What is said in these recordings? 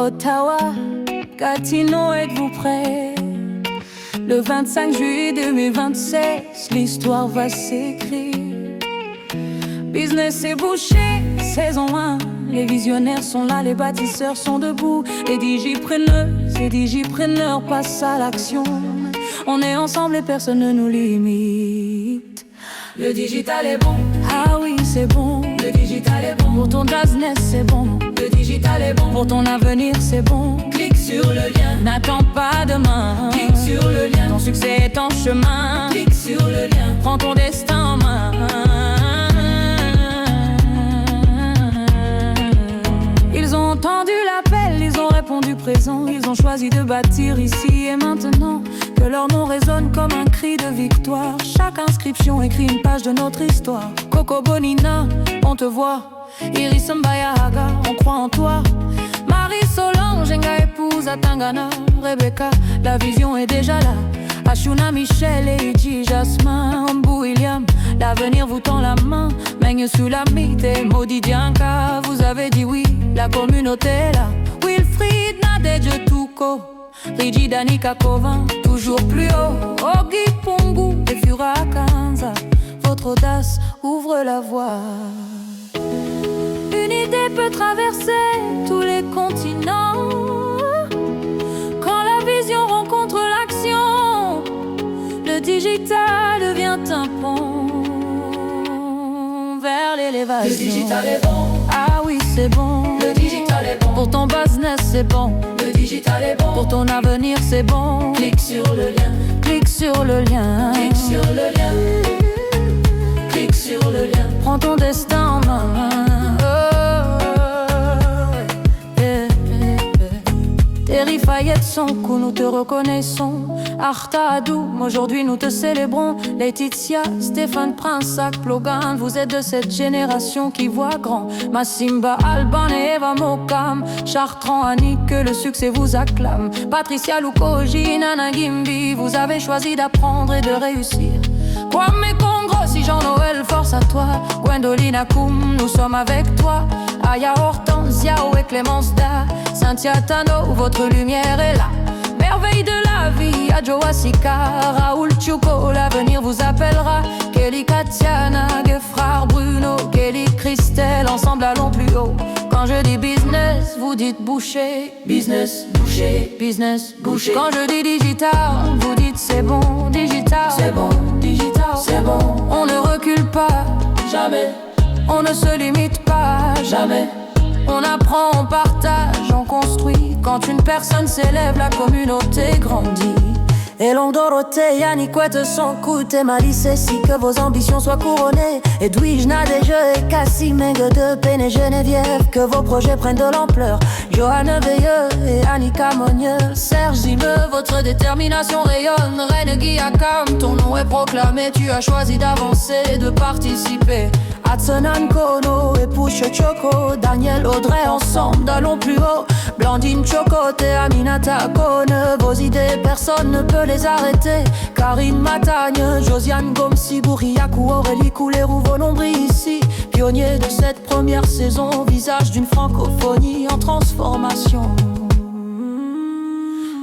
Ottawa, Gatineau, êtes-vous prêts? Le 25 juillet 2026, l'histoire va s'écrire. Business et boucher, saison 1. Les visionnaires sont là, les bâtisseurs sont debout. Les digipreneurs et digipreneurs passent à l'action. On est ensemble et personne ne nous limite. Le digital est bon. Ah oui, c'est bon. Le digital est bon. Pour ton business, c'est bon. Le digital est bon. Pour ton avenir, c'est bon. Clique sur le lien. N'attends pas demain. Clique sur le lien. Ton succès est en chemin. Clique sur le lien. Prends ton destin en main. Ils ont entendu l'appel, ils ont répondu présent. Ils ont choisi de bâtir ici et maintenant. Que leur nom résonne comme un cri de victoire. Chaque inscription écrit une page de notre histoire. Coco Bonina, on te voit. Iris Mbayahaga, on croit en toi. Marie Solange, Ngenga épouse à Tangana. Rebecca, la vision est déjà là. Ashuna, Michel et Iji, Jasmin, Ambou, William, l'avenir vous tend la main. Meigne Sulamite et Maudit Dianka, vous avez dit oui, la communauté est là. Wilfried, Nadej, Touko, Rigi, Danica, Covin, toujours plus haut. Ogi, Pungu et Fura Kanza, votre audace ouvre la voie. Une idée peut traverser tous les continents. Quand la vision rencontre l'action, le digital devient un pont vers l'élévation. Le digital est bon. Ah oui, c'est bon. Le digital est bon. Pour ton business, c'est bon. Le digital est bon. Pour ton avenir, c'est bon. Clique sur le lien. Clique sur le lien. Clique sur le lien. Clique sur le lien. Prends ton destin en main. Terry Fayette, Sonko, nous te reconnaissons. Arta Adoum, aujourd'hui nous te célébrons. Laetitia, Stéphane Prince, Logan, vous êtes de cette génération qui voit grand. Massimba, Alban et Eva Mokam, Chartrand, Annick, que le succès vous acclame. Patricia Lukoji, Nana Gimbi, vous avez choisi d'apprendre et de réussir. Kwame Congo, si Jean-Noël, force à toi. Gwendoline Akoum, nous sommes avec toi. Aya Hortense, Yao et Clémence Da, Cynthia Tano, votre lumière est là. Merveille de la vie, Adjo Asika, Raoul Tchouko, l'avenir vous appellera. Kelly Katiana, Gefrard Bruno, Kelly Christelle, ensemble allons plus haut. Quand je dis business, vous dites boucher. Business, boucher. Business, Boucher. Quand je dis digital, vous dites c'est bon. Digital, C'est bon. digital, C'est bon. On ne recule pas, Jamais. on ne se limite pas. Jamais. On apprend, on partage, on construit. Quand une personne s'élève, la communauté grandit. Et l'on Dorothée, Yannick Ouette, son coûte et Malice, si que vos ambitions soient couronnées. Edwige, Nadege et Cassie, Mengue de Peine et Geneviève, que vos projets prennent de l'ampleur. Johanne Veilleux et Annika Monieux, Serge Zimeux, votre détermination rayonne. Reine Guillacam, ton nom est proclamé, tu as choisi d'avancer et de participer. Hatsonan Kono et Pouche Choco, Daniel Audrey, ensemble allons plus haut. Blandine Chocote et Aminata Kone, vos idées personne ne peut les arrêter. Karine Matagne, Josiane Gomsi, Bouriakou, Aurélie Coulerou, vos nombris ici. Pionniers de cette première saison, visage d'une francophonie en transformation.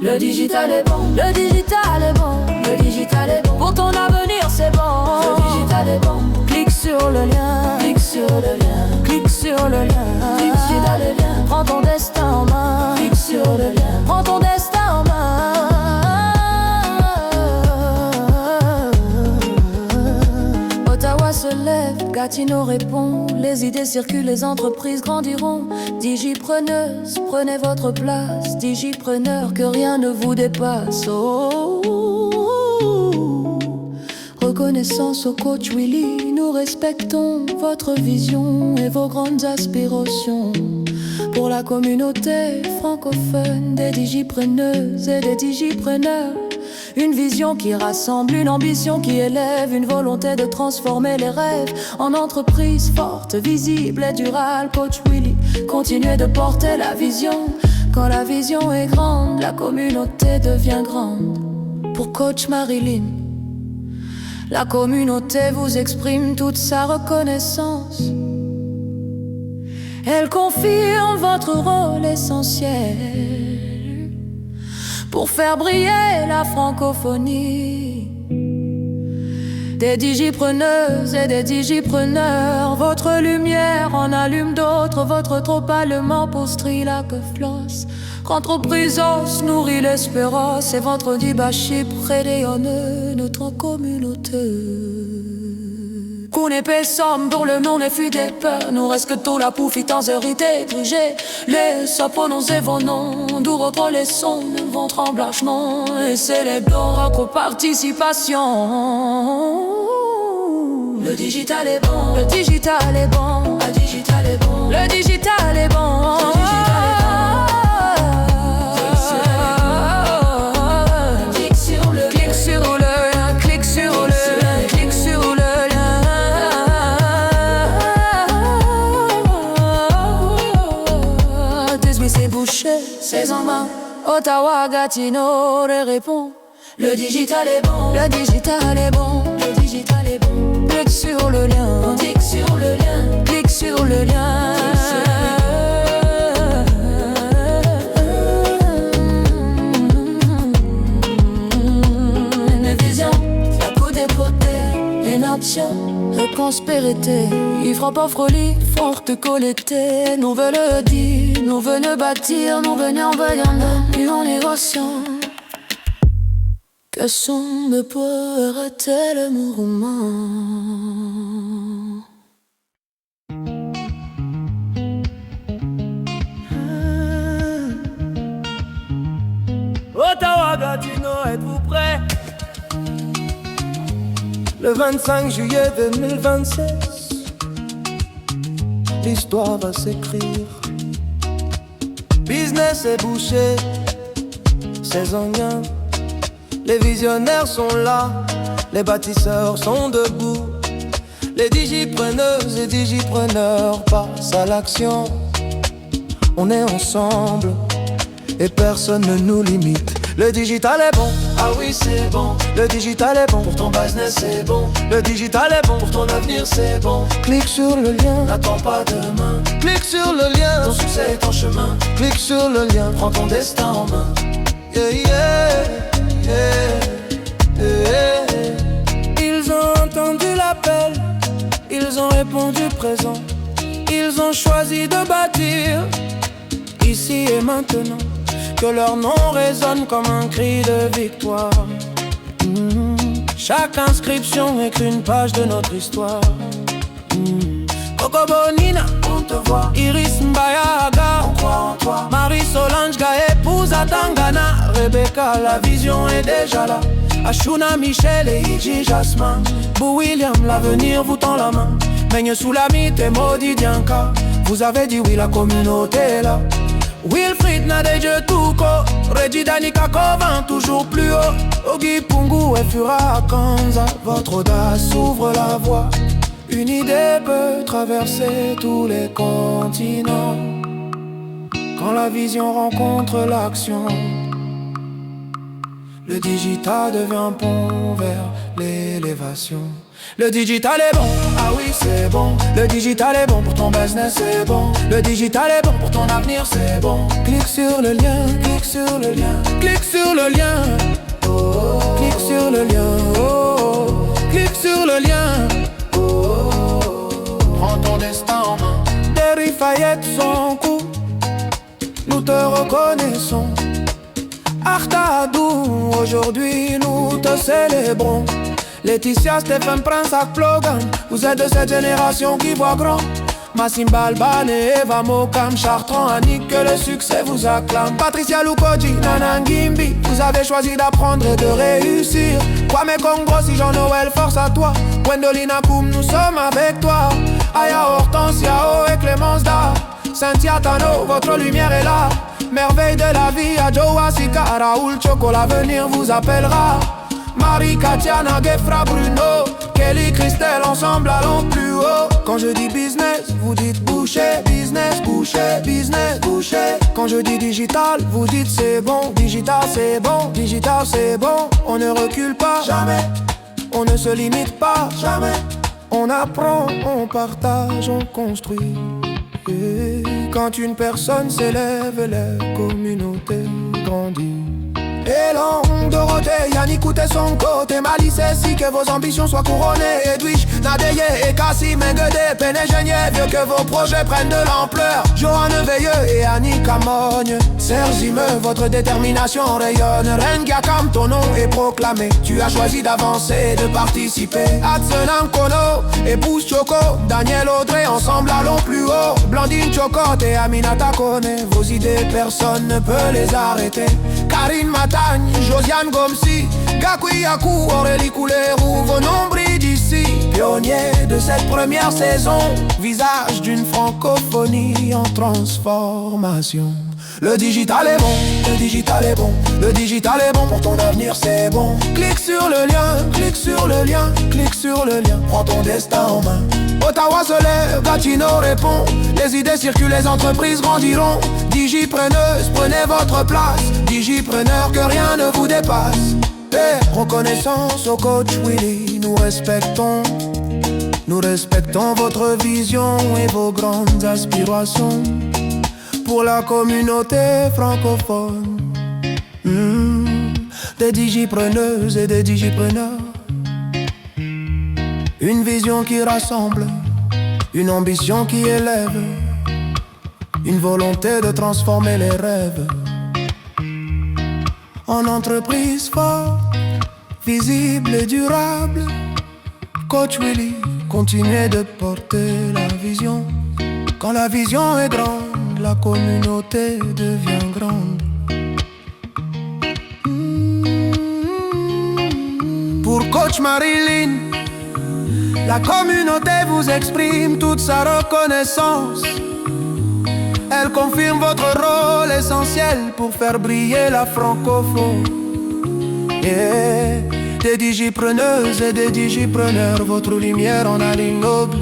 Le digital est bon. Le digital est bon. Le digital est bon. Pour ton avenir c'est bon. Le digital est bon. Clique sur le lien. Clique sur le lien. Clique sur le lien. Clique sur le lien. Prends ton destin en main. Clique sur le lien. Prends ton destin en main. Ottawa se lève, Gatineau répond. Les idées circulent, les entreprises grandiront. Digipreneuses, prenez votre place. Digipreneurs, que rien ne vous dépasse. Oh. Reconnaissance au coach Willy, nous respectons votre vision et vos grandes aspirations. Pour la communauté francophone des digipreneuses et des digipreneurs, une vision qui rassemble, une ambition qui élève, une volonté de transformer les rêves en entreprise forte, visible et durable. Coach Willy, continuez de porter la vision. Quand la vision est grande, la communauté devient grande. Pour Coach Marilyn, la communauté vous exprime toute sa reconnaissance. Elle confirme votre rôle essentiel pour faire briller la francophonie. Des digipreneuses et des digipreneurs, votre lumière en allume d'autres, votre trop allemand postrie la que flosse. Qu'entreprise nourrit l'espérance et votre dibachi rayonne notre communauté. Qu'on épée somme pour le nom des fuites des peurs, nous reste que tout la poufitance hérité, grigé. Les sapos et vos noms, d'où votre les sons, vont tremblagement, et célébrons votre participation. Le digital est bon, le digital est bon, le digital est bon, le digital est bon. C'est en main, Ottawa, Gatineau, les répond. Le digital est bon, le digital est bon, le digital est bon. Clique sur le lien, clique sur le lien, clique sur le lien. Une vision, la coup des potés, une action. De prospérité, il frappe en folie, forte collectée. Nous venons dire, nous venons bâtir, nous venons et en négociant. Que son ne peut arrêter le mouvement. Ottawa, Gatineau, êtes-vous prêts? Le 25 juillet 2026, l'histoire va s'écrire. Business est bouché, saisonnier. Les visionnaires sont là, les bâtisseurs sont debout. Les digipreneuses et digipreneurs passent à l'action. On est ensemble et personne ne nous limite. Le digital est bon, ah oui c'est bon. Le digital est bon, pour ton business c'est bon. Le digital est bon, pour ton avenir c'est bon. Clique sur le lien, n'attends pas demain. Clique sur le lien, ton succès est en chemin. Clique sur le lien, prends ton destin en main. Yeah, yeah, yeah, yeah. Ils ont entendu l'appel, ils ont répondu présent. Ils ont choisi de bâtir, ici et maintenant. Que leur nom résonne comme un cri de victoire. Chaque inscription écrit une page de notre histoire. Coco Bonina, on te voit. Iris Mbayaga, on croit en toi. Marie Solange, épouse à Tangana. Rebecca, la vision est déjà là. Ashuna, Michel et Iji Jasmin. Bou William, l'avenir vous tend la main. Meigne Soulamite et Maudit Dianka. Vous avez dit oui, la communauté est là. Wilfried Nadege Tuko, Reggie Danica Covan, toujours plus haut. Ogi Pungu et Fura Kanza, votre audace ouvre la voie. Une idée peut traverser tous les continents. Quand la vision rencontre l'action, le digital devient pont vers l'élévation. Le digital est bon, ah oui c'est bon. Le digital est bon, pour ton business c'est bon. Le digital est bon, pour ton avenir c'est bon. Clique sur le lien, clique sur le lien, clique sur le lien. Oh, clique sur le lien, oh, clique sur le lien. Oh, prends ton destin en main. Des Fayette son coup, nous te reconnaissons. Artadou, aujourd'hui nous te célébrons. Laetitia, Stéphane, Prince, Akplogan. Vous êtes de cette génération qui voit grand. Massim Balban et Eva Mokam, Chartrand, Annick, que le succès vous acclame. Patricia Lukoji, Nana Ngimbi, vous avez choisi d'apprendre et de réussir. Kwame Congo, si Jean-Noël, force à toi. Gwendolina Koum, nous sommes avec toi. Aya Hortensia, O et Clémence Da. Cynthia Tano, votre lumière est là. Merveille de la vie, à Joe Asika, Raoul Choco, l'avenir vous appellera. Marie, Katiana, Gefra, Bruno, Kelly, Christelle, ensemble allons plus haut. Quand je dis business, vous dites boucher, business, boucher, business, boucher. Quand je dis digital, vous dites c'est bon, digital c'est bon, digital c'est bon. On ne recule pas, jamais. On ne se limite pas, jamais. On apprend, on partage, on construit. Yeah. Quand une personne s'élève, la communauté grandit. Et longue Dorothée, Yannick Coutet son côté Malice si que vos ambitions soient couronnées. Edwige, Nadeye et Cassim Nguedé, Pénégénier, que vos projets prennent de l'ampleur. Johanne Veilleux et Annie Camogne, Serzime, votre détermination rayonne. Rengiakam, ton nom est proclamé. Tu as choisi d'avancer, de participer. Atsenan Kono, épouse Choco, Daniel Audrey, ensemble allons plus haut. Blandine Chocotte et Aminata Kone, vos idées personne ne peut les arrêter. Karine Matagne, Josiane Gomsi, Gakui Yakou, Aurélie Coulerou, vos nombris d'ici. Pionniers de cette première saison, visage d'une francophonie en transformation. Le digital est bon, le digital est bon, le digital est bon pour ton avenir, c'est bon. Clique sur le lien, clique sur le lien, clique sur le lien, prends ton destin en main. Ottawa se lève, Gatineau répond, les idées circulent, les entreprises grandiront. Digipreneuse, prenez votre place, digipreneur, que rien ne vous dépasse. Et reconnaissance au coach Willy, nous respectons votre vision et vos grandes aspirations pour la communauté francophone. Des digipreneuses et des digipreneurs, une vision qui rassemble, une ambition qui élève, une volonté de transformer les rêves en entreprise forte, visible et durable. Coach Willy, continuez de porter la vision. Quand la vision est grande, la communauté devient grande. Pour Coach Marilyn, la communauté vous exprime toute sa reconnaissance. Elle confirme votre rôle essentiel pour faire briller la francophonie. Des digipreneuses et des digipreneurs, votre lumière en aligne noble,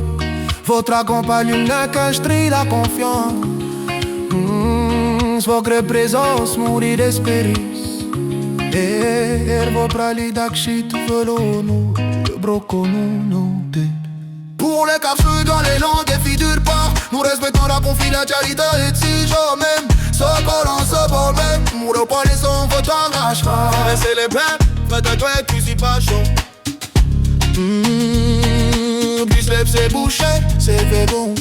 votre accompagnement construit la confiance. Votre présence mourit d'espérance. Et vos prali d'akshit velono, brocono, pour les cafés dans les langues et figure pas, nous respectons la confidentialité et si jamais ce qu'on se parle même, nous pas les sons, votre engagement. Laissez les peines, faites un truc, tu suis pas chaud. Puis c'est bouché, c'est fait bon.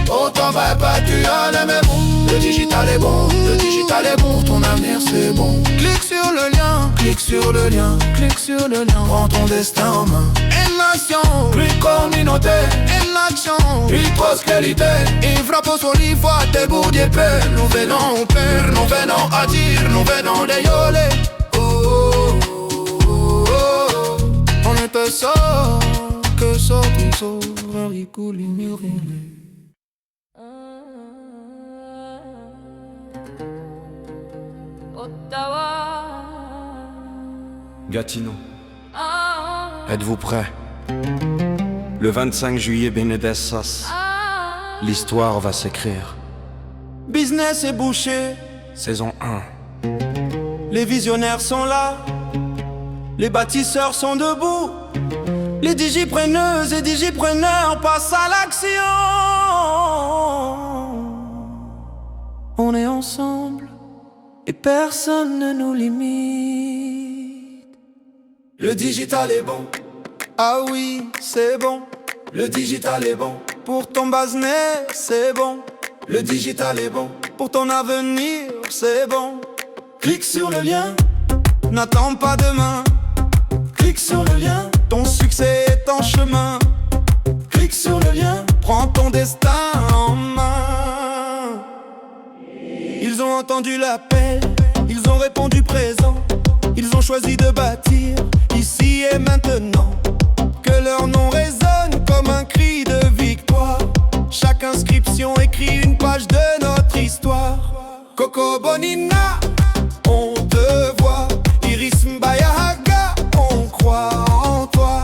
Autant va pas, tu en aimes bon. Le digital est bon, le digital est bon. Pour ton avenir c'est bon. Clique sur le lien, clique sur le lien, clique sur le lien. Prends ton destin en main. Une nation, une communauté, une action, une prospérité. Il frappe sur l'IFA, tes bouts d'épée. Nous venons père, nous venons à dire, nous venons déyoler. On était sort, que sort du sort, il coule, il murmure. Ottawa, Gatineau, êtes-vous prêts? Le 25 juillet, Benedessas, l'histoire va s'écrire. Business est bouché, Saison 1. les visionnaires sont là, les bâtisseurs sont debout, les digipreneuses et digipreneurs passent à l'action. On est ensemble et personne ne nous limite. Le digital est bon, ah oui, c'est bon. Le digital est bon, pour ton business, c'est bon. Le digital est bon, pour ton avenir, c'est bon. Clique sur le lien, n'attends pas demain. Clique sur le lien, ton succès est en chemin. Clique sur le lien, prends ton destin en main. Ils ont entendu l'appel, ils ont répondu présent. Ils ont choisi de bâtir, ici et maintenant. Que leur nom résonne comme un cri de victoire. Chaque inscription écrit une page de notre histoire. Coco Bonina, on te voit. Iris Mbayahaga, on croit en toi.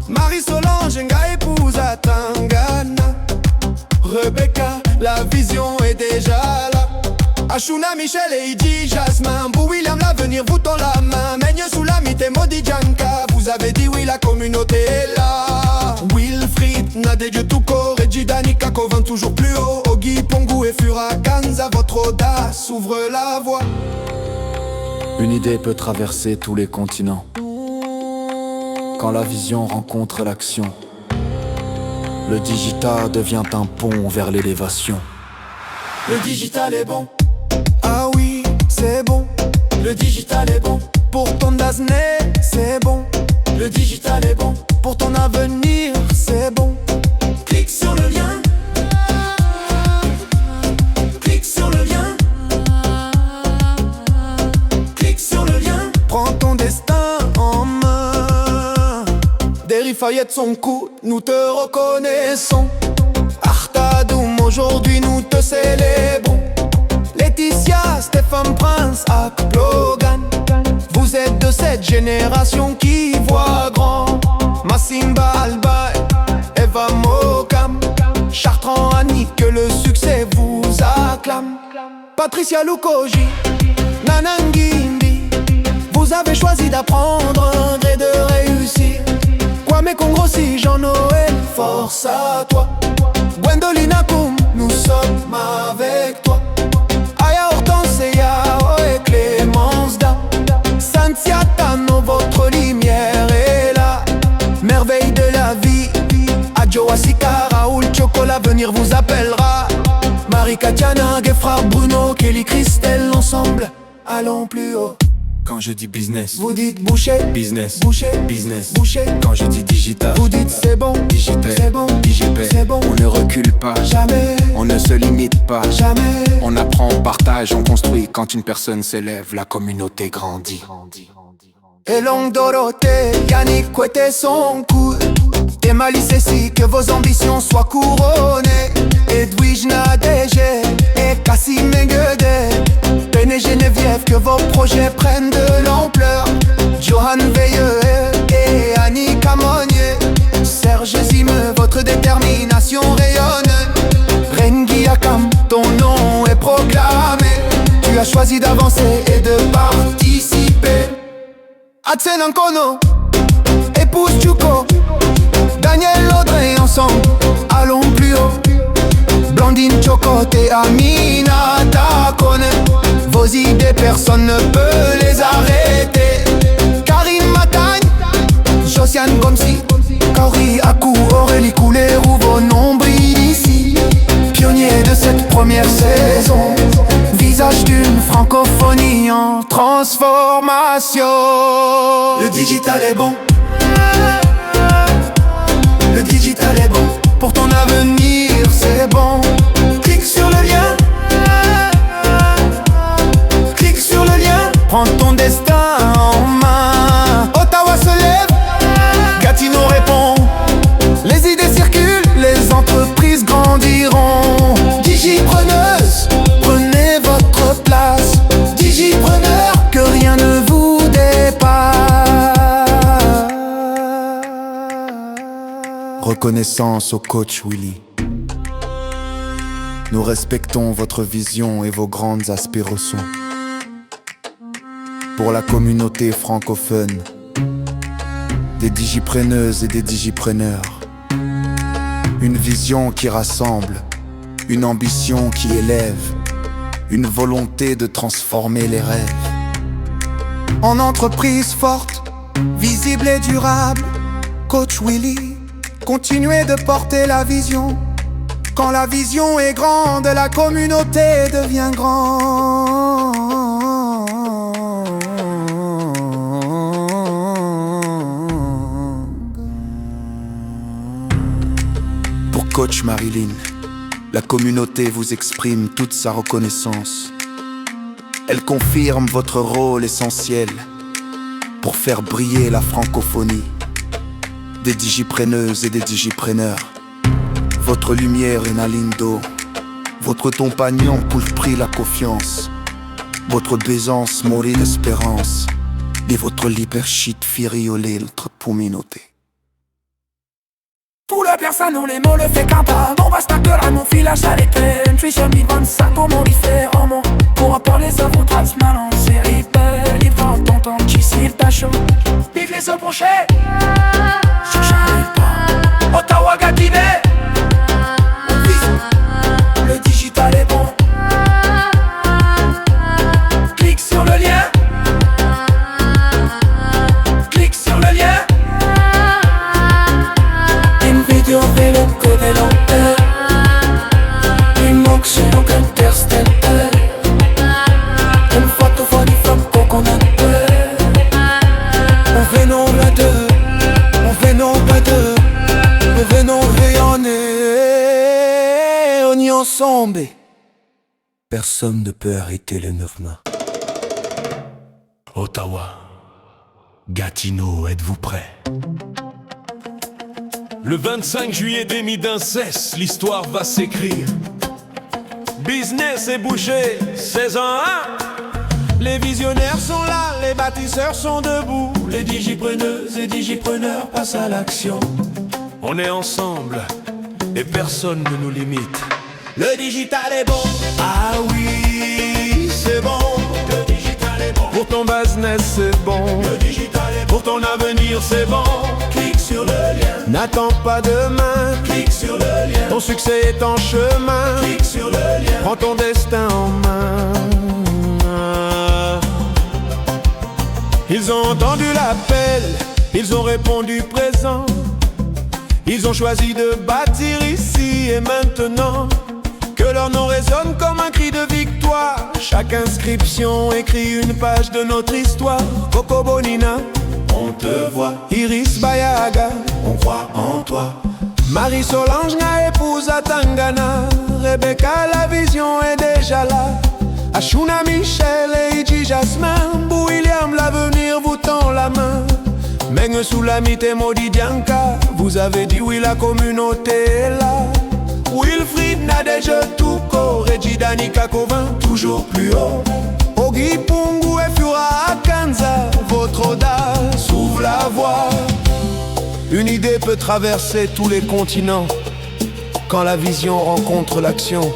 Marie-Solange, nga épouse à Tangana. Rebecca, la vision est déjà là. Ashuna, Michel et Idi, Jasmin, Bou William, l'avenir vous tend la main. Meigne Soulamite et Modi Djanka, vous avez dit oui, la communauté est là. Wilfried, Nadege Touko, Reggie Danica, Covin toujours plus haut. Ogi, Pongu et Fura Huracans à votre audace, ouvre la voie. Une idée peut traverser tous les continents. Quand la vision rencontre l'action, le digital devient un pont vers l'élévation. Le digital est bon. Ah oui, c'est bon. Le digital est bon. Pour ton avenir, c'est bon. Le digital est bon. Pour ton avenir, c'est bon. Clique sur le lien. Clique sur le lien. Clique sur le lien. Prends ton destin en main. Des rifaillettes sont cool, nous te reconnaissons. Artadoum, aujourd'hui nous te célébrons. Laetitia, Stéphane Prince, Akplogan. Vous êtes de cette génération qui voit grand. Massimba Alba, Eva Mokam, Chartrand Annick, que le succès vous acclame. Patricia Lukoji, Nanangindi, vous avez choisi d'apprendre un gré de réussir. Kwame Kongrossi, Jean-Noël, force à toi. Gwendoline Akoum, nous sommes avec toi. Aya Hortense, Yao et Clémence Da. Santia Tano, votre lumière est là. Merveille de la vie. Adjo Asika, Raoul Choco, l'avenir vous appellera. Marie Katiana, Gefrard Bruno, Kelly Christelle, ensemble, allons plus haut. Quand je dis business, Vous dites boucher, business, boucher, business. boucher. Quand je dis digital, Vous dites c'est bon, Digipay, c'est bon, Digipay. c'est bon. On ne recule pas, Jamais, on ne se limite pas. jamais. On apprend, on partage, on construit. Quand une personne s'élève, la communauté grandit. Et longue Dorothée, Yannick Kouete son coude. Et Malice ici, que vos ambitions soient couronnées. Edwige Nadege et Cassim Guedet. Peine et Geneviève, que vos projets prennent de l'ampleur. Johan Veilleux et Annie Camonier. Serge Zime, votre détermination rayonne. Rengi Akam, ton nom est proclamé. Tu as choisi d'avancer et de participer. Adsen Nkono, épouse Chuko, Daniel Audrey, ensemble, allons plus haut. Blandine Chocotte et Amina Takone, vos idées personne ne peut les arrêter. Karine Matagne, Josiane Gomsi, Kaori Akou, Aurélie Coulerou, vos noms brillent ici. Pionniers de cette première saison, visage d'une francophonie en transformation. Le digital est bon. Le digital est bon. Pour ton avenir, c'est bon. Clique sur le lien. Clique sur le lien. Prends ton destin en main. Ottawa se lève. Gatineau répond. Les idées circulent, les entreprises grandiront. Digipreneuse, prenez votre place. Digipreneur, que rien ne vous dépasse. Reconnaissance au coach Willy. Nous respectons votre vision et vos grandes aspirations. Pour la communauté francophone, des digipreneuses et des digipreneurs. Une vision qui rassemble, une ambition qui élève, une volonté de transformer les rêves. En entreprise forte, visible et durable, Coach Willy, continuez de porter la vision. Quand la vision est grande, la communauté devient grande. Pour Coach Marilyn, la communauté vous exprime toute sa reconnaissance. Elle confirme votre rôle essentiel pour faire briller la francophonie. Des digipreneuses et des digipreneurs, votre lumière est nalindo. Votre compagnon pour prix la confiance. Votre baisance mourit l'espérance. Et votre leadership firiolé notre communauté. Pour la personne où les mots le fait cantar. On va stacker à mon filage à l'écran. Je suis sur 1025 au monde différemment. Pour apporter les œuvres traces malin. Série belle, il va t'entendre qu'ici il t'a chaud. Vive les œuvres brochées. Ottawa Gatineau. Le digital est bon. Venons rayonner, on y ensemble. Personne ne peut arrêter le 9-9. Ottawa, Gatineau, êtes-vous prêts? Le 25 juillet des Nuits d'Inceste, l'histoire va s'écrire. Business et boucher, saison 1. Les visionnaires sont là, les bâtisseurs sont debout. Les digipreneuses et digipreneurs passent à l'action. On est ensemble et personne ne nous limite. Le digital est bon, ah oui, c'est bon. Le digital est bon. Pour ton business c'est bon. Le digital est bon. Pour ton avenir c'est bon. Clique sur le lien, n'attends pas demain. Clique sur le lien. Ton succès est en chemin. Clique sur le lien. Prends ton destin en main. Ils ont entendu l'appel, ils ont répondu présent. Ils ont choisi de bâtir ici et maintenant. Que leur nom résonne comme un cri de victoire. Chaque inscription écrit une page de notre histoire. Coco Bonina, On te voit, Iris Bayaga, on croit en toi. Marie-Solange n'a épouse à Tangana. Rebecca, la vision est déjà là. Ashuna, Michel et Iji Jasmin. William, l'avenir vous tend la main. Meng Soulamite et Maudit Dianka, vous avez dit oui, la communauté est là. Wilfried Nadège Touko, Reggie Danica Covin, toujours plus haut. Ogi Pungu et Fura Akanza, votre audace ouvre la voie. Une idée peut traverser tous les continents. Quand la vision rencontre l'action,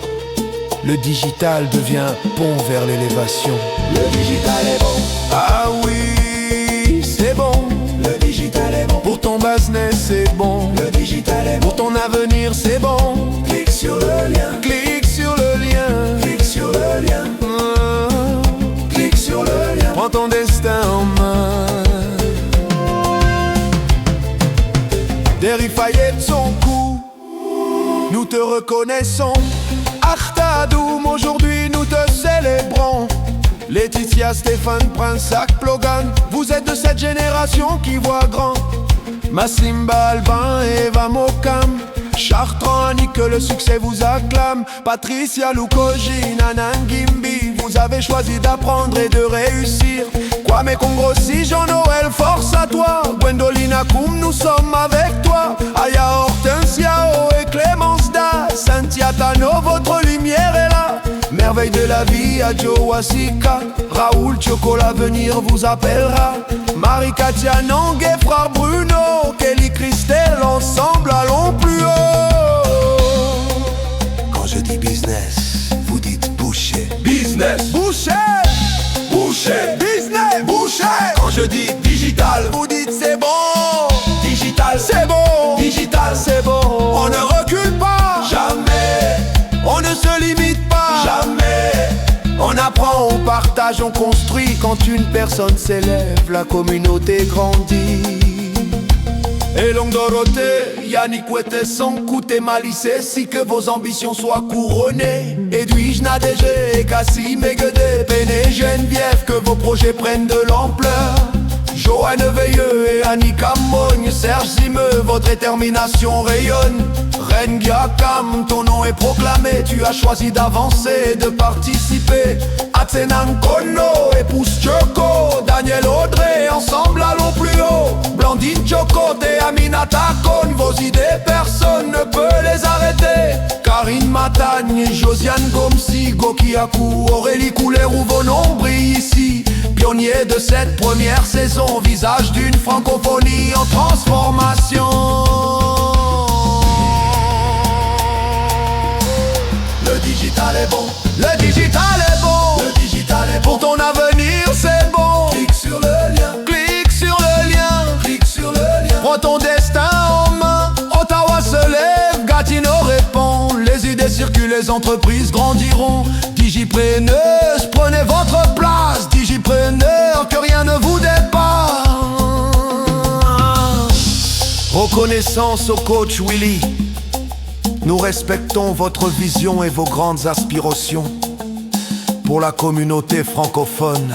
le digital devient pont vers l'élévation. Le digital est bon. Ah oui, c'est bon. Le digital est bon. Pour ton business c'est bon. Le digital est bon. Pour ton avenir c'est bon. Clique sur le lien. Clique sur le lien. Clique sur le lien. Clique sur le lien. Prends ton destin en main. Derry Fayette son coup, nous te reconnaissons. Artadoum, aujourd'hui nous te célébrons. Laetitia, Stéphane, Prince, Zach, Plogan, vous êtes de cette génération qui voit grand. Massimba, Albin, Eva Mokam, Chartrand, Annie, que le succès vous acclame. Patricia, Lukoji, Nanan, Gimbi, vous avez choisi d'apprendre et de réussir. Kwame Congrossi, Jean-Noël, force à toi. Gwendolina Koum, nous sommes avec toi. Aya Hortensiao et Clémence Da, Cynthia Tano, votre lumière est là. Merveille de la vie, Adjo Wasika, Raoul Choco, l'avenir vous appellera. Marie-Katia Nang et frère Bruno, Kelly Christelle, ensemble allons plus haut. Quand je dis business, vous dites boucher. Business, Boucher, boucher, business, boucher. Quand je dis digital, Vous dites c'est bon, digital, c'est bon, digital, c'est bon. On ne recule pas, jamais, on ne se limite pas. jamais. On apprend, on partage, on construit. Quand une personne s'élève, la communauté grandit. Et Longue Dorothée, Yannick Ouetté, sans coûter malissé, si que vos ambitions soient couronnées. Edwige Nadège et Cassie Meguedé, Péné Geneviève, que vos projets prennent de l'ampleur. Joanne Veilleux et Annie Camogne, Serge Zimeux, votre détermination rayonne. Reine Giacam, ton nom est proclamé, tu as choisi d'avancer et de participer. Atsenan Kono, épouse Choco, Daniel Audrey, ensemble allons plus haut. Blandine Chocote et Aminata Kone, vos idées personne ne peut les arrêter. Karine Matagne, Josiane Gomsi, Gokiakou, Aurélie Coulerou, vos noms brillent ici. Pionnier de cette première saison, visage d'une francophonie en transformation. Le digital est bon, Le digital est bon, le digital est bon. pour ton avenir c'est bon. Clique sur le lien, Clique sur le lien, clique sur le lien. prends ton destin en main. Ottawa se lève, Gatineau répond. Les idées circulent, les entreprises grandiront. Digipreneuse, prenez votre place. Digipreneur, que rien ne vous dépasse. Reconnaissance au coach Willy. Nous respectons votre vision et vos grandes aspirations pour la communauté francophone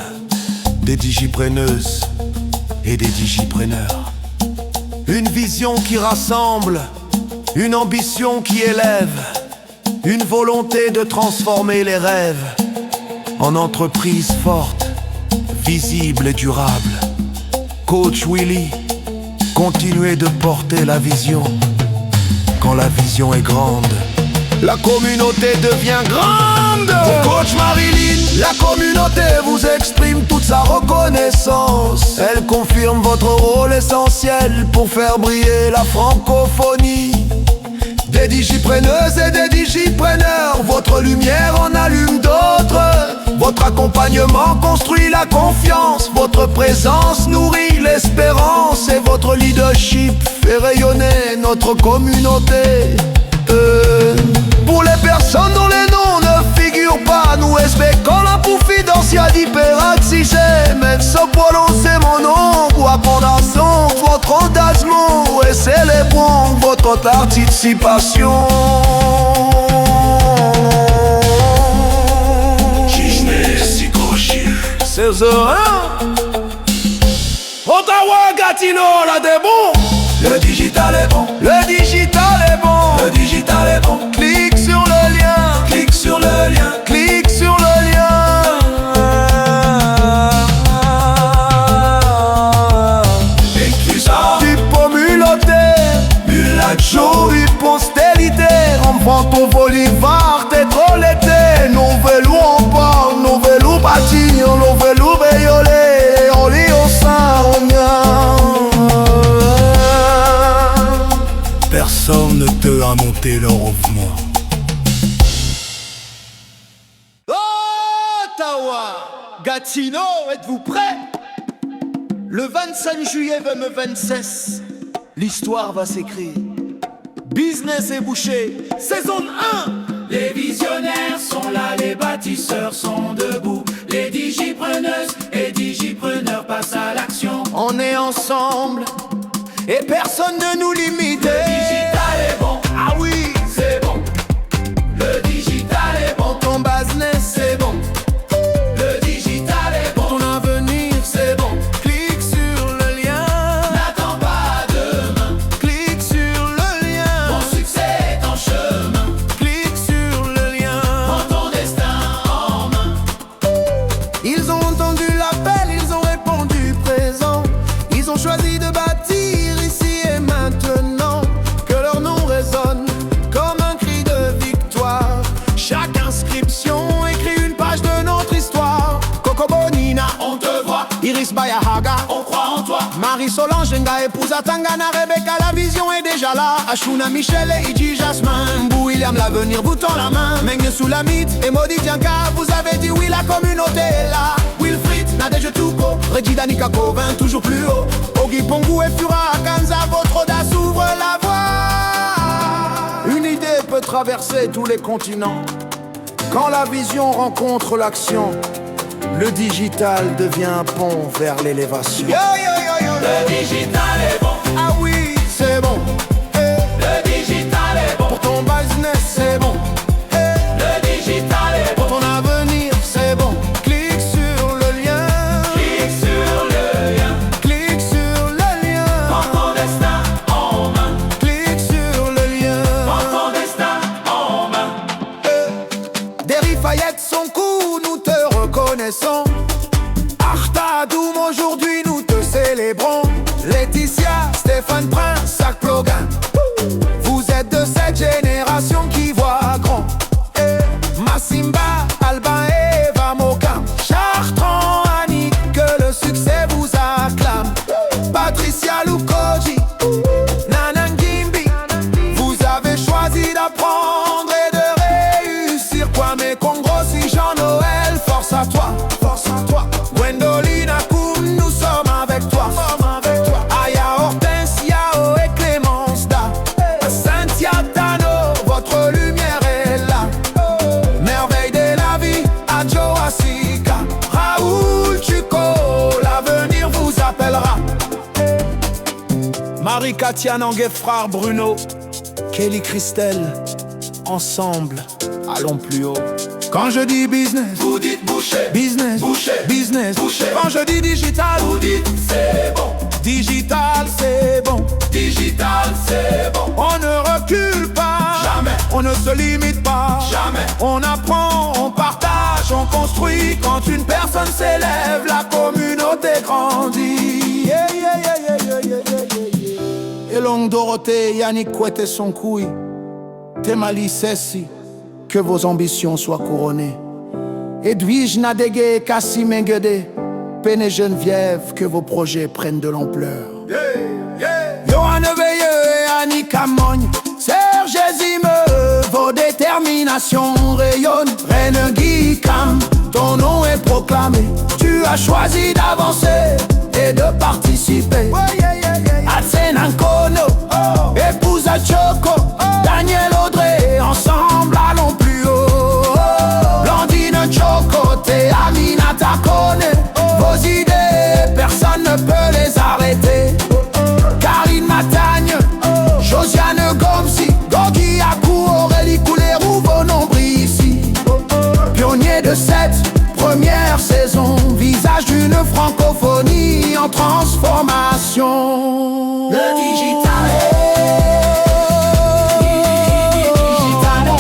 des digipreneuses et des digipreneurs. Une vision qui rassemble, une ambition qui élève, une volonté de transformer les rêves en entreprise forte, visible et durable. Coach Willy, continuez de porter la vision. Quand la vision est grande, la communauté devient grande. Pour Coach Marilyn, la communauté vous exprime toute sa reconnaissance. Elle confirme votre rôle essentiel pour faire briller la francophonie. Des digipreneuses et des digipreneurs, votre lumière en allume d'autres. Votre accompagnement construit la confiance, votre présence nourrit l'espérance et votre leadership fait rayonner notre communauté. Pour les personnes dont les noms ne figurent pas, nous espérons la confidentialité d'hyperaxis. Même sans prononcer mon nom, ou apprendre votre engagement et célébrons votre participation. C'est Ottawa, Gatineau, là des bons. Le digital est bon. Le digital est bon. Le digital est bon. Clique sur le lien. Clique sur le lien. Clique sur le lien. Inclusa. Dipomulauté. Mulacho. Postérité. Enfant ton bolivar, t'es trop l'été. Nos vélos en bas, nos vélos bâtir, nos vélos véolés. On lit au sein, on Personne ne te a monté le mouvement. Ottawa, Gatineau, êtes-vous prêts? Le 25 juillet 2026, l'histoire va s'écrire. Business et boucher, saison 1. Les visionnaires sont là, les bâtisseurs sont debout. Les digipreneuses et digipreneurs passent à l'action. On est ensemble et personne ne nous limite. Le digital est bon, Ah oui, c'est bon. Le digital est bon, ton business c'est bon. le digital est bon, Ton avenir c'est bon. Clique sur le lien. n'attends pas demain. Clique sur le lien. Ton succès est en chemin, Clique sur le lien. prends ton destin en main. Ils ont entendu l'appel, ils ont répondu présent. Ils ont choisi de bâtir ici et maintenant. Que leur nom résonne comme un cri de victoire. Chaque inscription écrit une page de notre histoire. Coco Bonina, On te voit, Iris Bayahaga, on croit en toi. Marie-Solange Nga, épouse à Tangana, Rebecca, la vision est déjà là. Ashuna, Michel et Iji Jasmin, Mbou William, l'avenir vous tend la main. Mengne Soulamit et Maudit Dianka, vous avez dit oui, la communauté est là. Wilfried, Nadège Touko, Reggie Danica Covin, toujours plus haut. Ogi Pongu et Fura Akanza, votre audace ouvre la voie. Une idée peut traverser tous les continents. Quand la vision rencontre l'action, le digital devient un pont vers l'élévation. Le digital est bon, Ah oui, c'est bon. le digital est bon, Pour ton business, c'est bon. le digital est bon. Pour ton avenir, c'est bon. Clique sur le lien. Clique sur le lien, Clique sur le lien. prends ton destin en main. Clique sur le lien. Prends ton destin en main. Derry Fayette, son coup, nous te reconnaissons. Arta Doum, aujourd'hui nous te célébrons. Laetitia, Stéphane Prince, Sac Plogan. Vous êtes de cette génération qui voit grand. Massimba, Albin et Eva Mokam. Chartrand, Annie, que le succès vous acclame. Patricia Lukoji, Nanangimbi. Vous avez choisi d'apprendre et de réussir. Kwame Kongro, si Jean-Noël, force à toi, force à toi. Gwendoline Akoum, nous sommes avec toi. Aya Hortense, Yao et Clémence Da. Cynthia Tano, votre lumière est là. Merveille de la vie, Adjo Asika. Raoul Chuko, l'avenir vous appellera. Marie-Katia Nanguet, frère Bruno. Kelly Christelle, ensemble, allons plus haut. Quand je dis business, Vous dites boucher, business, boucher, business. boucher. Quand je dis digital, vous dites c'est bon, digital c'est bon. digital se limite pas. Jamais. On apprend, on partage, on construit. Quand une personne s'élève, la communauté grandit. Yeah, yeah, yeah, yeah, yeah, yeah, yeah, yeah. Et longue Dorothée, Yannick Kouette et son couille. Temali Sessi, que vos ambitions soient couronnées. Edwige Nadege, Kassim Engede, Pene Geneviève, que vos projets prennent de l'ampleur. Yeah, yeah. Johan Veilleux et Annick Amogne, Serge Zimeux, vos déterminations rayonnent. Reine Guy Cam, ton nom est proclamé. Tu as choisi d'avancer et de participer. Atsena Nkono, épouse à Choco, Daniel Audrey, ensemble allons plus haut. Blandine Choco, et Aminata Kone, vos idées, personne ne peut les arrêter. Karine Matagne, Josiane Gomsi, Gogi Akou, Aurélie Coulerou, vos nombris ici. Pionnier de cette première saison, visage d'une francophonie en transformation. Le digital.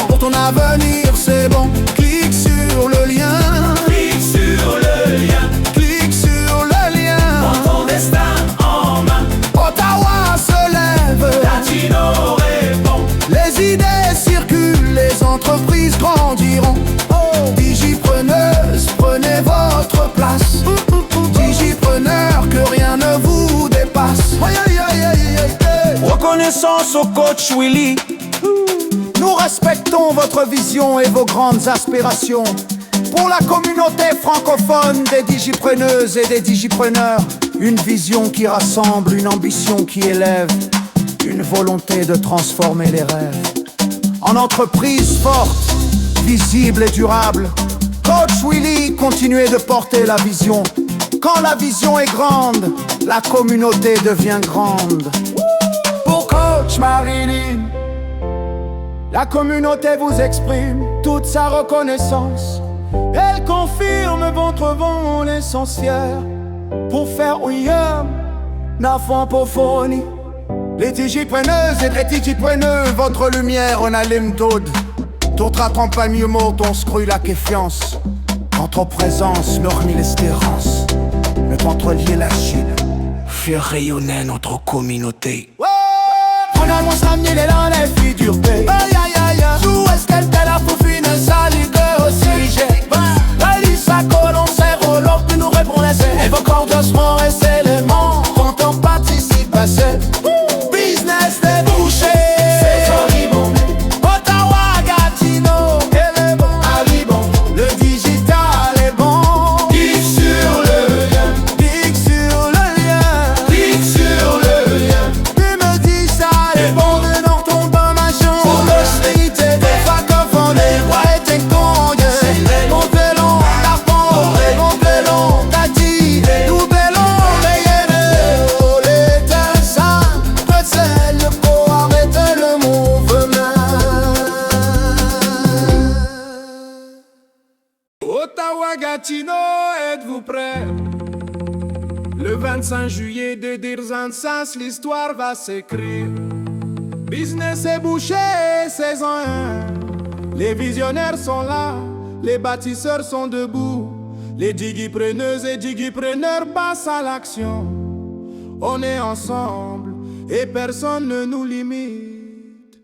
Pour ton avenir c'est bon, clique sur le lien. Clique sur le lien. Clique sur le lien. Prends ton destin en main. Ottawa se lève. Latino répond. Les idées circulent, les entreprises grandiront. Digipreneuses, prenez votre place. Digipreneur, que rien ne vous dépasse. Reconnaissance au coach Willy. Nous respectons votre vision et vos grandes aspirations. Pour la communauté francophone des digipreneuses et des digipreneurs, une vision qui rassemble, une ambition qui élève, une volonté de transformer les rêves en entreprise forte, visible et durable. Coach Willy, continuez de porter la vision. Quand la vision est grande, la communauté devient grande. Pour Coach Marilyn, la communauté vous exprime toute sa reconnaissance. Elle confirme votre vent l'essentiel pour faire ouïe n'affampophonie. Les digipreneuses et les digipreneux, votre lumière en allume d'aude. D'autres pas mieux mot, ton scrue la confiance. Entre présence, l'ormi l'espérance. Le contre-lier la Chine, faire rayonner notre communauté. On a mon samedi, les dans les figures paix. Aïe aïe aïe aïe. Sous est-ce qu'elle t'a la poufine, salut que au sujet. La lisse à colon, c'est Roland, puis nous répond les ailes. Et vos cordes seront restés les monts. Quand on participe à ce business débouché. C'est horrible. Ottawa, Gatineau, elle est bon. Alibon, le digital est bon. Clique sur le lien. Clique sur le lien. Clique sur le lien. Tu me dis ça, est bon de dans ton bain machin. Pour le street et des francophones, des rois et des congues. Montélon, Tarpon, Montélon, Tati, nous bellons, les yénés. Oh, l'étincelle, peut-être le pour arrêter le mouvement. Ottawa, Gatineau, êtes-vous prêts? Le 25 juillet de Dirzan-Sas, l'histoire va s'écrire. Business est bouché, saison 1. Les visionnaires sont là, les bâtisseurs sont debout. Les digipreneuses et digipreneurs passent à l'action. On est ensemble et personne ne nous limite.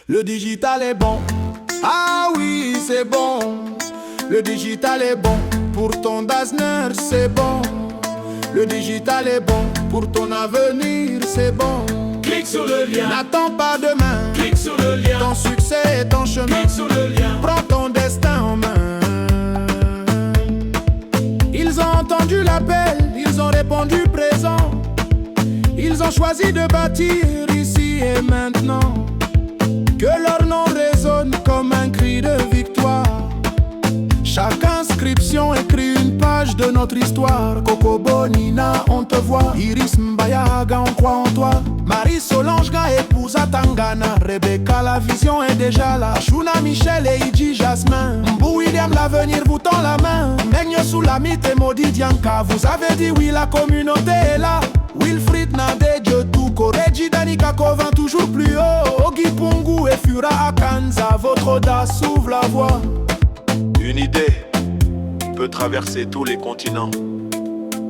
Le digital est bon, ah oui c'est bon. Le digital est bon, pour ton Dasner c'est bon. Le digital est bon, pour ton avenir c'est bon. Clique sur le lien. N'attends pas demain, Clique sur le lien. ton succès est ton chemin. Clique sur le lien. Prends ton destin en main. Ils ont entendu l'appel, ils ont répondu présent. Ils ont choisi de bâtir ici et maintenant. Que leur nom résonne comme un cri de victoire. Chaque inscription écrit une page de notre histoire. Coco Bonina, on te voit. Iris Mbayaga, on croit en toi. Marie Solange, épouse à Tangana. Rebecca, la vision est déjà là. Shuna, Michel et Iji Jasmin. Mbou William, l'avenir vous tend la main. Meigne Soulamite et Maudit Dianka. Vous avez dit oui, la communauté est là. Wilfried Nade, Dieu tout. Koreji Danika Kovin, toujours plus haut. Ogi Pungu et Fura Akanza. Rodas ouvre la voie. Une idée peut traverser tous les continents.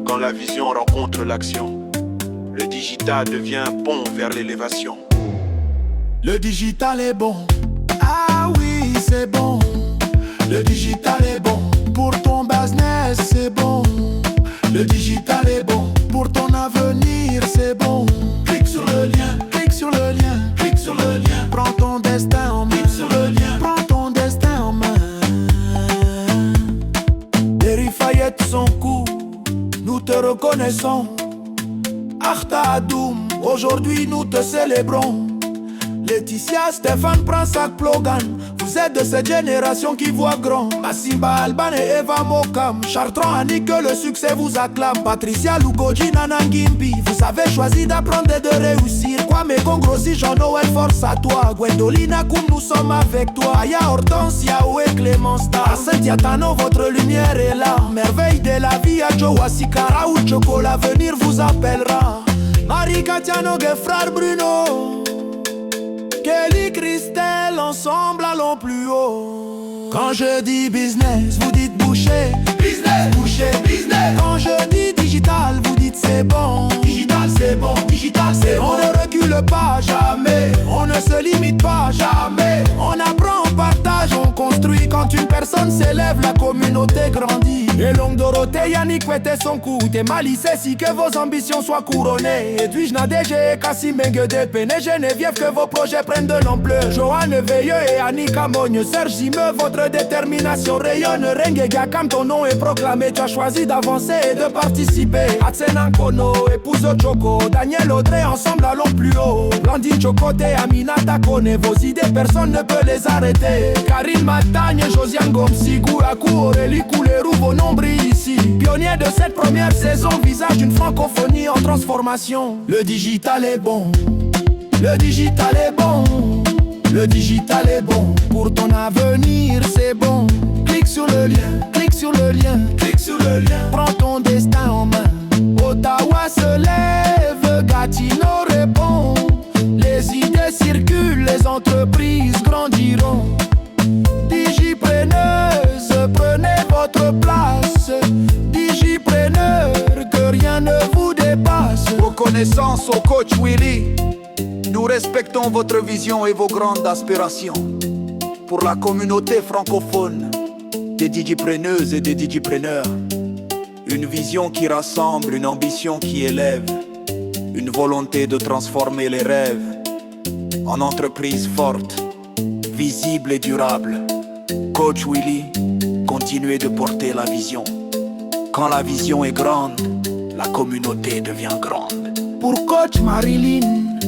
Quand la vision rencontre l'action, le digital devient un pont vers l'élévation. Le digital est bon. Ah oui, c'est bon. Le digital est bon. Pour ton business, c'est bon. Le digital est bon. Pour ton avenir, c'est bon. Clique sur le lien, Clique sur le lien. clique sur le lien, Prends ton destin en main. clique sur le lien. Prends ton destin en main. Des Fayette son coup, nous te reconnaissons. Arta Adoum, aujourd'hui nous te célébrons. Laetitia, Stéphane, Prince, Plogan, vous êtes de cette génération qui voit grand. Massimba, Alban et Eva Mokam, Chartrand, Annick, que le succès vous acclame. Patricia, Lugoji, Nana Ngimbi, vous avez choisi d'apprendre et de réussir. Kwame Congrossi, Jean-Noël, force à toi. Gwendolina Koum, nous sommes avec toi. Aya Hortense, Yahweh, Clémence, à Saint-Yatano, votre lumière est là. Merveille de la vie, à Joasika, Raoul Choco, l'avenir vous appellera. Marie Katiano, frère Bruno, Kelly, Christelle, ensemble allons plus haut. Quand je dis business, vous dites boucher. Business, Boucher, business, quand je dis digital, vous dites c'est bon. digital c'est bon, digital c'est On bon. ne recule pas, jamais. On ne se limite pas, jamais. On apprend, on partage, on construit. Quand une personne s'élève, la communauté grandit. Et longue Dorothée, Yannick Wete son coup. T'es malice si que vos ambitions soient couronnées. Edwige Nadege, Kassim Menguede, Péné Geneviève, que vos projets prennent de l'ampleur. Joanne Veilleux et Annick Amogne, Serge Zimeux, votre détermination rayonne. Rengue Gakam, ton nom est proclamé. Tu as choisi d'avancer et de participer. Atsena Kono, épouse Choco, Daniel Audrey, ensemble allons plus haut. Blandine Chocoté, Aminata Kone, vos idées, personne ne peut les arrêter. Karine Matagne, Josiane Gomsi, Gourakou, Aurélie Coulerou, vos noms brillent ici. Pionnier de cette première saison, visage d'une francophonie en transformation. Le digital est bon, le digital est bon, le digital est bon. Pour ton avenir, c'est bon. Clique sur le lien, clique sur le lien, Clique sur le lien, prends ton destin en main. Ottawa se lève, Gatineau répond. Les idées circulent, les entreprises grandiront. Digipreneuse, prenez votre place. Digipreneur, que rien ne vous dépasse. Reconnaissance au coach Willy. Nous respectons votre vision et vos grandes aspirations. Pour la communauté francophone, des digipreneuses et des digipreneurs. Une vision qui rassemble, une ambition qui élève. Une volonté de transformer les rêves en entreprises fortes, visibles et durables. Coach Willy, continuez de porter la vision. Quand la vision est grande, la communauté devient grande. Pour coach Marilyn,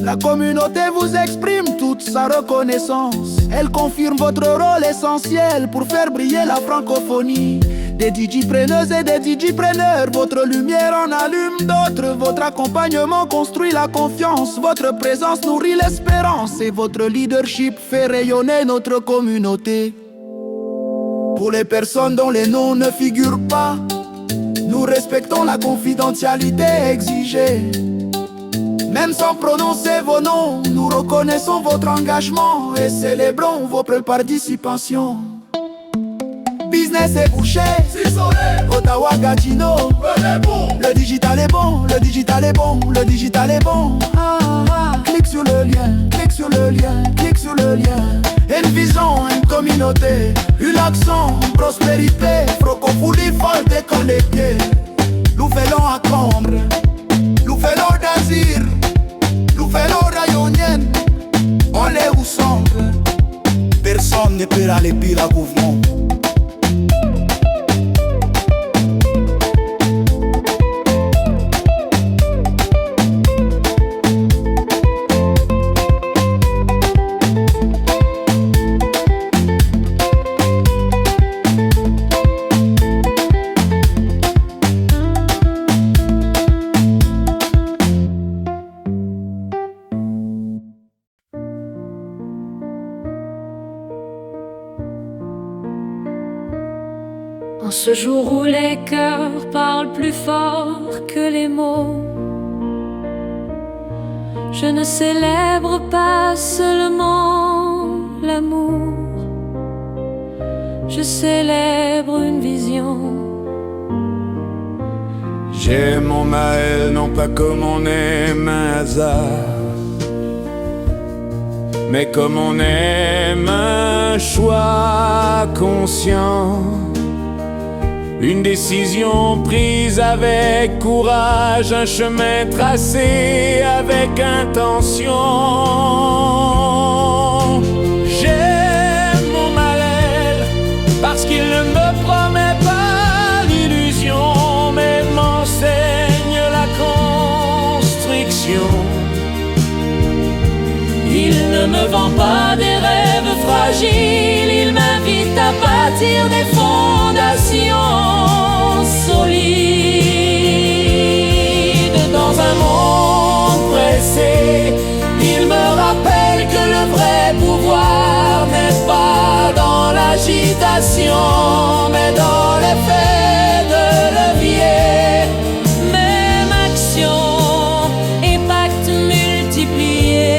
la communauté vous exprime toute sa reconnaissance. Elle confirme votre rôle essentiel pour faire briller la francophonie. Des digipreneuses et des digipreneurs, votre lumière en allume d'autres. Votre accompagnement construit la confiance. Votre présence nourrit l'espérance. Et votre leadership fait rayonner notre communauté. Pour les personnes dont les noms ne figurent pas, nous respectons la confidentialité exigée. Même sans prononcer vos noms, nous reconnaissons votre engagement et célébrons votre participation. Business est bouché, Ottawa, Gatineau, le digital est bon, le digital est bon, le digital est bon. Clique sur le lien, clique sur le lien, clique sur le lien. Une vision, une communauté, une action, une prospérité. Francophonie folle déconnectée. Nous faisons à Combre, nous faisons d'Azir, nous faisons rayonnienne. On est ensemble, personne ne peut aller pire à mouvement. En ce jour où les cœurs parlent plus fort que les mots, je ne célèbre pas seulement l'amour, célèbre une vision. J'aime mon Maël, non pas comme on aime un hasard, mais comme on aime un choix conscient. Une décision prise avec courage, un chemin tracé avec intention. J'aime mon Maël parce qu'il ne me promet pas l'illusion, mais m'enseigne la construction. Il ne me vend pas des rêves fragiles, il m'invite à bâtir des fondations solides. Dans un monde pressé, il me rappelle que le vrai pouvoir n'est pas dans l'agitation, mais dans l'effet de levier. Même action et pacte multipliés,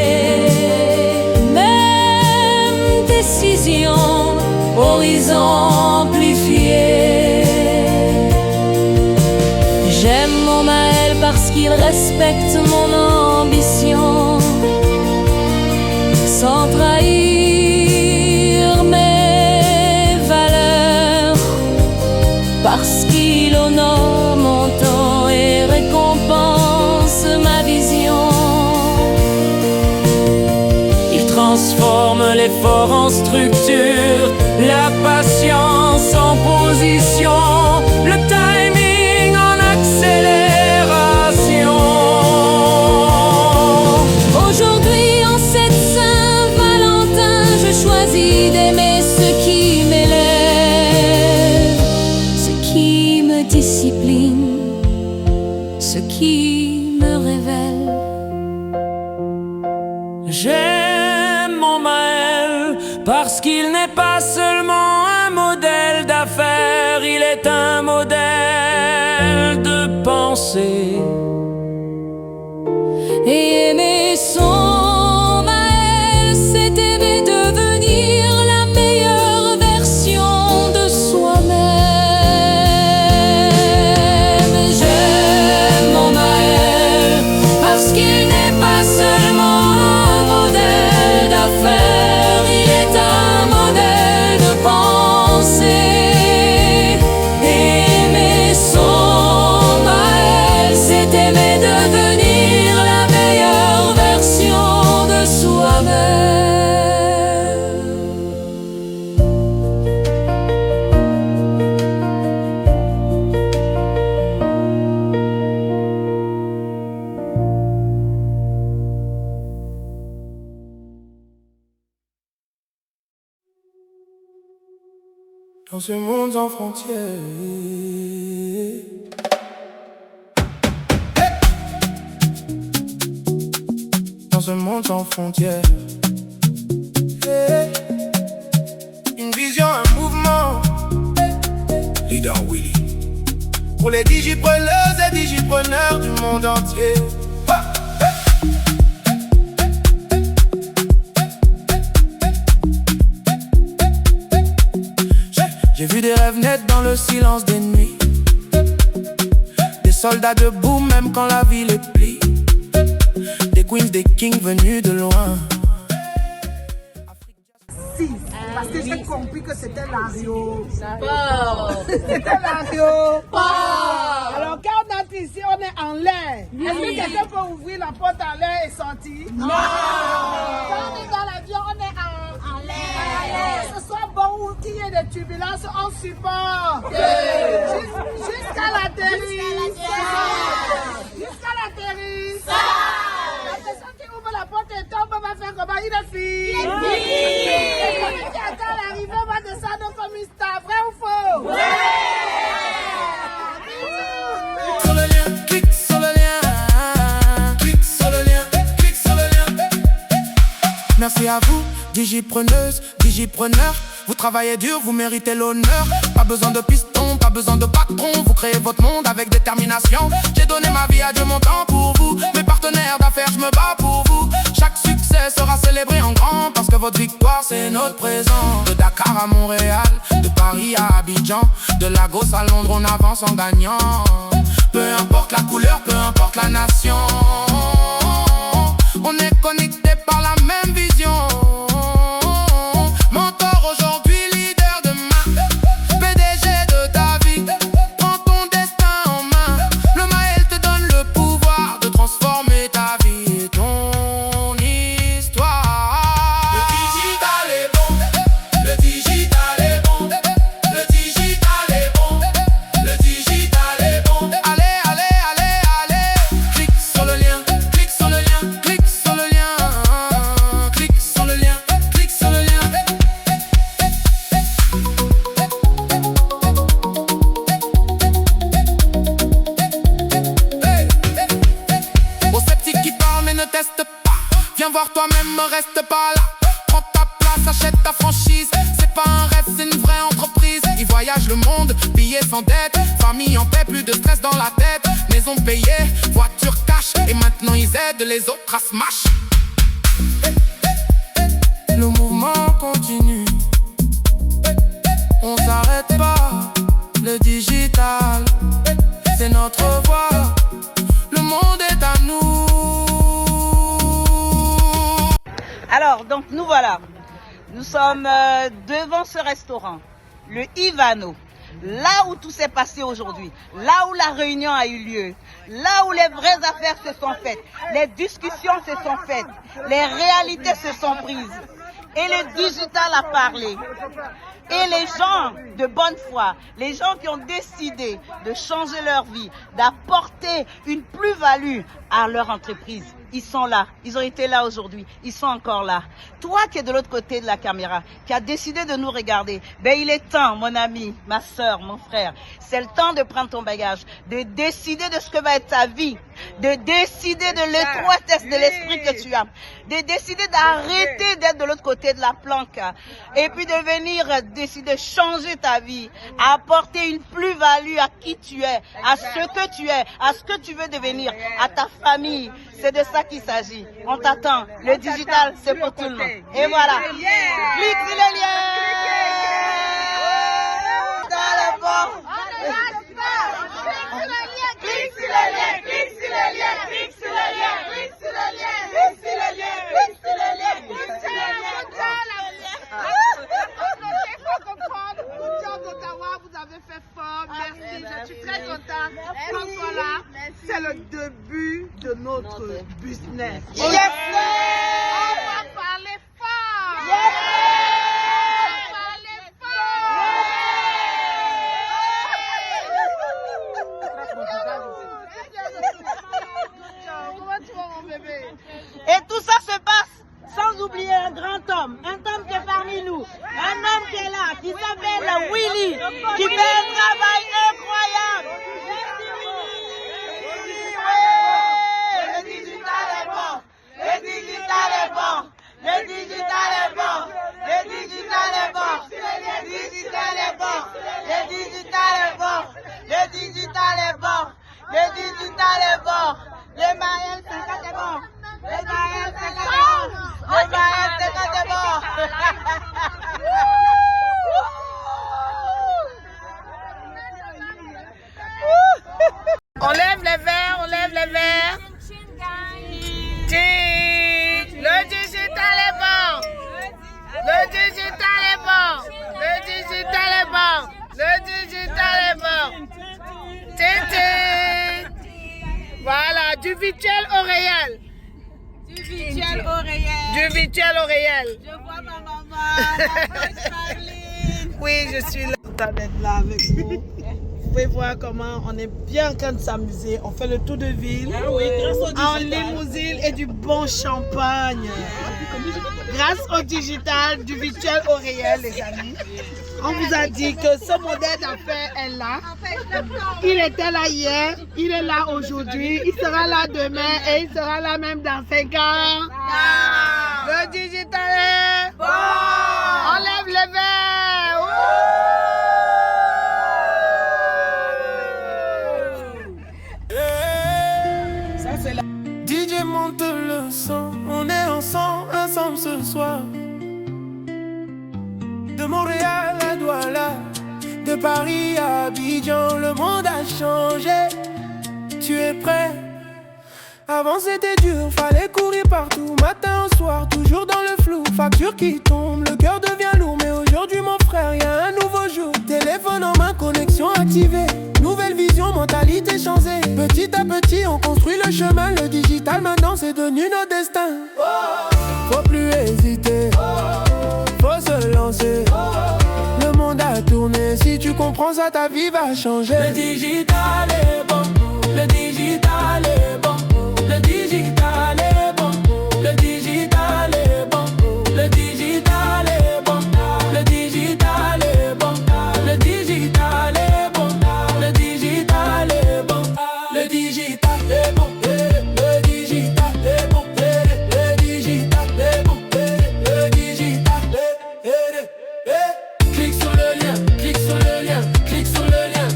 même décision, horizon amplifié. J'aime mon Maël parce qu'il respecte mon ambition, sans trahir mes valeurs, parce qu'il honore mon temps et récompense ma vision. Il transforme l'effort en structure, la patience en position, le timing en accélération. Aujourd'hui, en cette Saint-Valentin, je choisis d'aimer ce qui m'élève, ce qui me discipline, ce qui me révèle. J'aime mon Maël parce qu'il n'est pas seulement un modèle d'affaires, il est un modèle de pensée. Et aimer son Maël, c'est aimer devenir la meilleure version de soi-même. J'aime mon Maël parce qu'il n'est pas seulement un modèle d'affaires, il est un modèle de pensée. Aimer son Maël, c'est aimer devenir la meilleure version de soi-même. Dans ce monde sans frontières, dans ce monde sans frontières, une vision, un mouvement, Leader Willy, pour les digipreneuses et digipreneurs du monde entier. J'ai vu des rêves naître dans le silence des nuits, des soldats debout même quand la ville est plie, des queens, des kings venus de loin. Si, parce que j'ai compris que c'était Lario. C'était Lario. Alors quand on entre ici, on est en l'air. Est-ce que quelqu'un peut ouvrir la porte en l'air et sortir? Non. Quand on est dans l'avion, on est en l'air. Que ce soit bon ou qu'il y ait des turbulences, on supporte. Jusqu'à l'atterrissage. Jusqu'à l'atterrissage. La personne qui ouvre la porte et tombe va faire comment? Il est fini. Et celui qui attend l'arrivée va descendre comme une star. Vrai ou faux? Sur le lien, clique sur le lien, clique sur le lien, clique sur le lien. Merci à vous, digipreneuses, digipreneurs. Vous travaillez dur, vous méritez l'honneur. Pas besoin de piston, pas besoin de patron. Vous créez votre monde avec détermination. J'ai donné ma vie à Dieu, mon temps pour vous. Mes partenaires d'affaires, je me bats pour vous. Chaque succès sera célébré en grand parce que votre victoire c'est notre présent. De Dakar à Montréal, de Paris à Abidjan, de Lagos à Londres on avance en gagnant. Peu importe la couleur, peu importe la nation, on est connecté par la même vision. Mentor aujourd'hui, leader demain, PDG de ta vie, prends ton destin en main. Le Maël te donne le pouvoir de transformer ta vie et ton histoire. Le digital est bon, le digital est bon, le digital est bon, le digital est bon. Allez, allez, allez, allez, clique sur le lien, clique sur le lien, clique sur le lien, clique sur le lien, clique sur le lien. Aux sceptiques qui parlent mais ne testent pas, viens voir toi-même, ne reste pas là. Prends ta place, achète ta franchise. C'est pas un rêve, c'est une vraie entreprise. Ils voyagent le monde, billets sans dette, famille en paix, plus de stress dans la tête. Maison payée, voiture cash, et maintenant ils aident les autres à smash. Le mouvement continue, on s'arrête pas. Le digital, c'est notre voie. Le monde est à nous. Alors, donc nous voilà. Nous sommes devant ce restaurant, le Ivano. Là où tout s'est passé aujourd'hui, là où la réunion a eu lieu, là où les vraies affaires se sont faites, les discussions se sont faites, les réalités se sont prises. Et le digital a parlé. Et les gens de bonne foi, les gens qui ont décidé de changer leur vie, d'apporter une plus-value à leur entreprise, ils sont là. Ils ont été là aujourd'hui. Ils sont encore là. Toi qui es de l'autre côté de la caméra, qui a décidé de nous regarder, ben il est temps, mon ami, ma soeur, mon frère, c'est le temps de prendre ton bagage, de décider de ce que va être ta vie, de décider de l'étroitesse de l'esprit que tu as, de décider d'arrêter d'être de l'autre côté de la planque et puis de venir décider de changer ta vie, apporter une plus-value à qui tu es, à ce que tu es, à ce que tu veux devenir, à ta famille. C'est de ça qu'il s'agit. On t'attend. Le digital, c'est pour tout le monde. Et voilà. Clique sur le lien. Dans le bon. Clique sur le lien. Clique sur le lien. Clique sur le lien. Clique sur le lien. Clique sur le lien. Clique sur le lien. Clique sur le lien. Il faut comprendre. Good job d'Ottawa, vous avez fait fort. Merci, je suis très contente. François là, c'est le début de notre business. Yes! On va parler fort. Yes! On va parler fort. Comment tu vas, mon bébé? Et tout ça se passe sans oublier un grand homme qui est parmi nous, un homme qui est là, qui s'appelle Willy, qui fait un travail incroyable. Le digital est bon, le digital est bon, le digital est bon, le digital est bon, le digital est bon, le digital est bon, le digital est bon, le digital est bon, le Maël 50 est bon, le Maël 50 est bon, le Maël 50 est bon. On lève les verres, on lève les verres. Le digital est bon. Le digital est bon. Le digital est bon. Le digital est bon. Titi. Voilà, du virtuel au réel. Du virtuel au réel. Du virtuel au réel. Je vois ma maman, ma coach Marlene. Oui, je suis là. Content d'être là avec vous. Vous pouvez voir comment on est bien en train de s'amuser. On fait le tour de ville en limousine et du bon champagne. Grâce au digital, du virtuel au réel, les amis. On vous a dit que ce modèle d'affaires est là. Il était là hier, il est là aujourd'hui, il sera là demain et il sera là même dans 5 ans. Le digital est bon. On lève les verres. Ça c'est la... DJ monte le son, on est ensemble ce soir. Paris à Abidjan, le monde a changé. Tu es prêt? Avant c'était dur, fallait courir partout, matin au soir, toujours dans le flou. Facture qui tombe, le cœur devient lourd. Mais aujourd'hui mon frère, y'a un nouveau jour. Téléphone en main, connexion activée. Nouvelle vision, mentalité changée. Petit à petit on construit le chemin. Le digital maintenant c'est devenu notre destin. Faut plus hésiter, faut se lancer. Le monde a tourné, si tu comprends ça ta vie va changer. Le digital est bon, le digital est bon. Le digital est bon, le digital est bon, le digital est bon, le digital est bon, le digital est bon, le digital est bon, le digital est bon, le digital est bon, le digital est bon, le digital est. Clique sur le lien, clique sur le lien, clique sur le lien,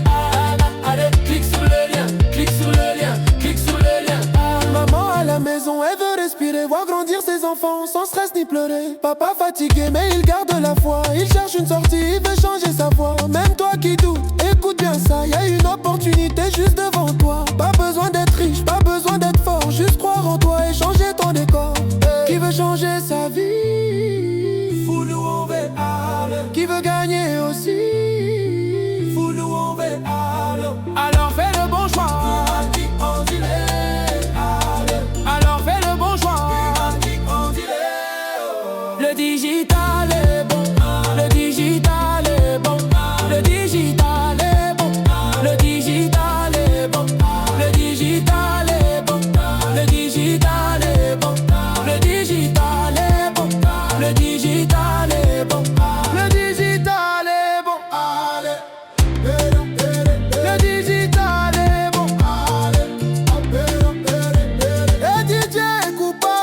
allez, clique sur le lien, clique sur le lien, clique sur le lien. Maman à la maison, elle veut respirer, voir grandir ses enfants sans stress ni pleurer. Papa fatigué, mais il garde la foi. Il cherche une sortie, il veut changer sa voix. Même toi qui doutes, écoute bien ça. Y'a une opportunité juste devant toi. Pas besoin d'être riche, pas besoin d'être fort. Juste croire en toi et changer ton décor. Qui veut changer sa vie? Foulou on veut aller. Qui veut gagner aussi? Foulou on veut aller. Alors fais le bon choix. Alors fais le bon choix. Le digital est bon, le digital est bon, le digital est bon, le digital est bon, le digital est bon, le digital est bon, le digital est bon, le digital est bon, le digital est bon, allez. Le digital est bon, allez. Et DJ Koupa,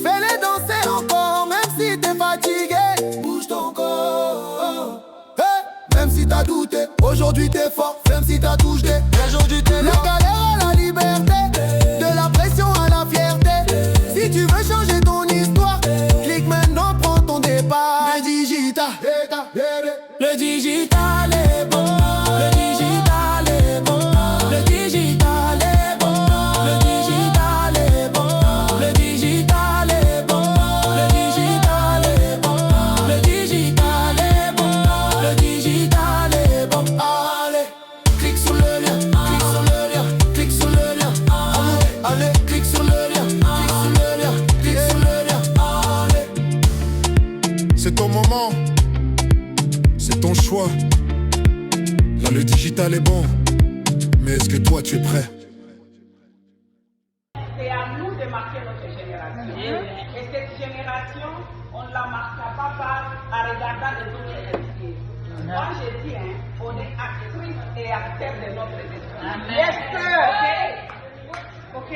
fais-les danser encore, même si t'es fatigué. Bouge ton corps. Hey, même si t'as douté, aujourd'hui t'es fort. Même si t'as touché, aujourd'hui t'es là. Le galère à la liberté, de la pression à la fierté. Si tu veux changer ton histoire, clique maintenant, prends ton départ. Le digital, le digital est bon. Le digital est bon. Le digital est bon. Le digital est bon. Le digital est bon. Le digital est bon. Le digital est bon. Le digital est bon. Allez, clique sur le lien. Clique sur le lien. Clique sur le lien. Allez, clique sur le lien. Clique sur le lien. Clique sur le lien. Allez. C'est ton moment, c'est ton choix. Là le digital est bon, mais est-ce que toi tu es prêt? C'est à nous de marquer notre génération. Et cette génération, on ne la marquera pas en regardant les autres héritiers. Moi je dis, on est actrice et acteur de notre destinée. Yes, sir. Ok?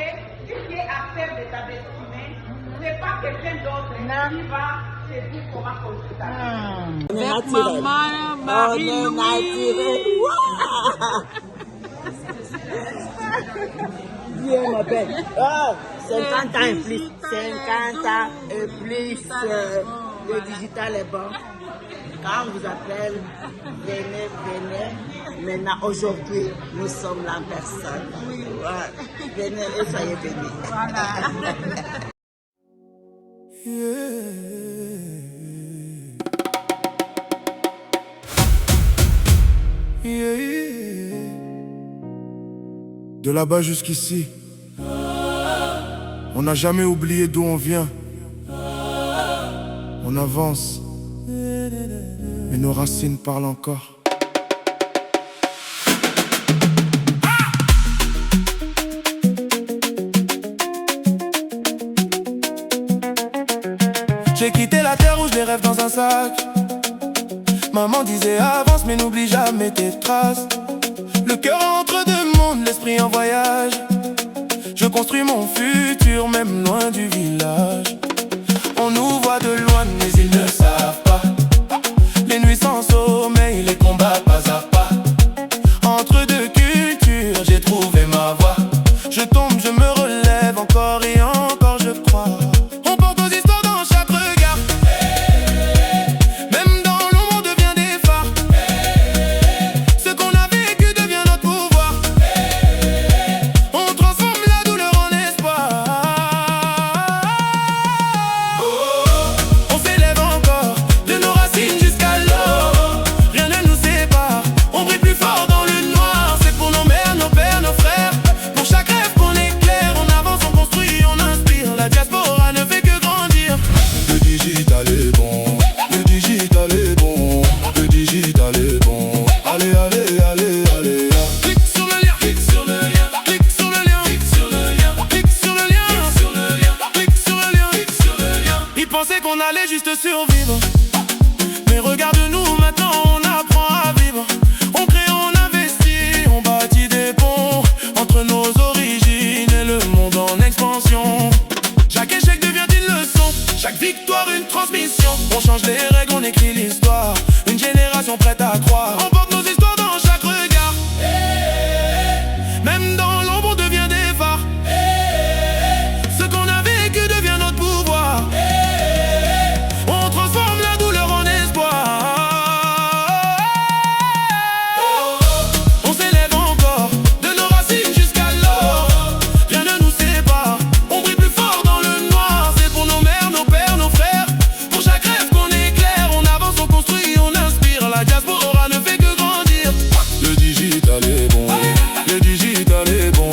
Si tu es acteur de ta destinée, c'est pas quelqu'un d'autre qui va te dire comment construire ta vie. Avec maman, Marie-Louise. Bien, ma belle. Oh, 50 ans et plus. 50 ans et plus. Le digital est bon. Quand on vous appelle, venez, venez. Maintenant, aujourd'hui, nous sommes la personne. Ouais. Venez et soyez bénis. Voilà. De là-bas jusqu'ici, on n'a jamais oublié d'où on vient. On avance, mais nos racines parlent encore. J'ai quitté la terre où je les rêve dans un sac. Maman disait avance mais n'oublie jamais tes traces. Le cœur entre deux mondes, l'esprit en voyage. Je construis mon futur même loin du village. On nous voit de loin mais ils ne savent pas. Les nuits sans sommeil, les combats pas à pas. Entre deux cultures, j'ai trouvé ma voie. Je tombe, je me relève encore et encore je crois. On porte nos histoires dans chaque regard. Même dans l'ombre on devient des phares. on allait juste survivre. Mais regarde-nous maintenant, on apprend à vivre. On crée, on investit, on bâtit des ponts entre nos origines et le monde en expansion. Chaque échec devient une leçon, chaque victoire une transmission. On change les règles, on écrit l'histoire. Une génération prête à croire. On porte nos histoires dans chaque regard. Même dans l'ombre on devient des phares. Ce qu'on a vécu devient notre pouvoir. On transforme la douleur en espoir. On s'élève encore de nos racines jusqu'à l'or. Rien ne nous sépare, on brille plus fort dans le noir. C'est pour nos mères, nos pères, nos frères. Pour chaque rêve qu'on éclaire, on avance, on construit, on inspire. La diaspora ne fait que grandir. Le digital est bon, le digital est bon,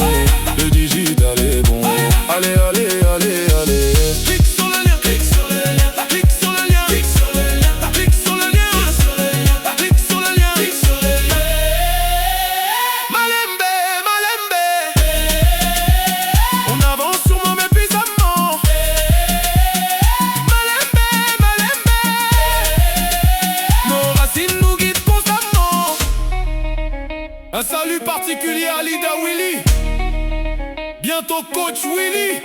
le digital est bon. Allez, allez, allez, allez. Clique sur le lien, clique sur le lien, clique sur le lien, clique sur le lien, clique sur le lien, clique sur le lien, clique sur le lien. Malembe, Malembe. On avance sûrement mais puissamment. Malembe, Malembe. Nos racines nous guident constamment. Un salut particulier à Lida Willy. Bientôt coach Willy.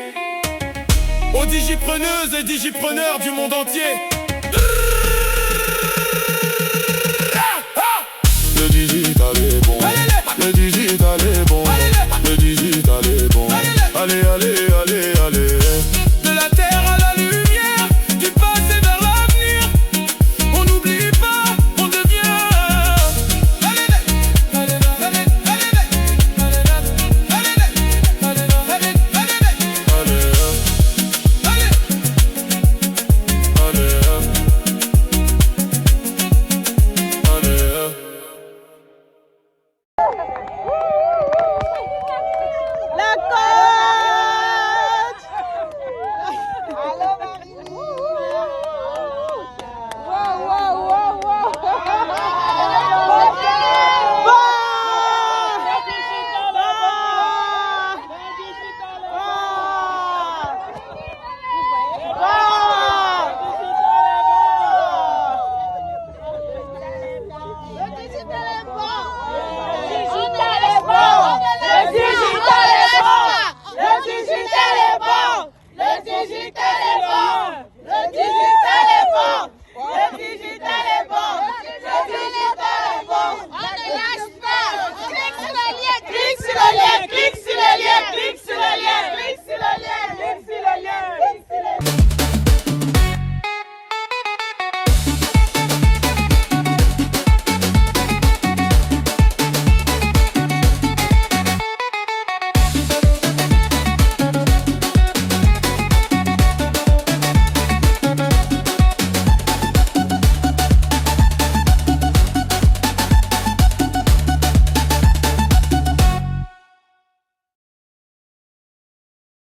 Aux digipreneuses et digipreneurs du monde entier. Le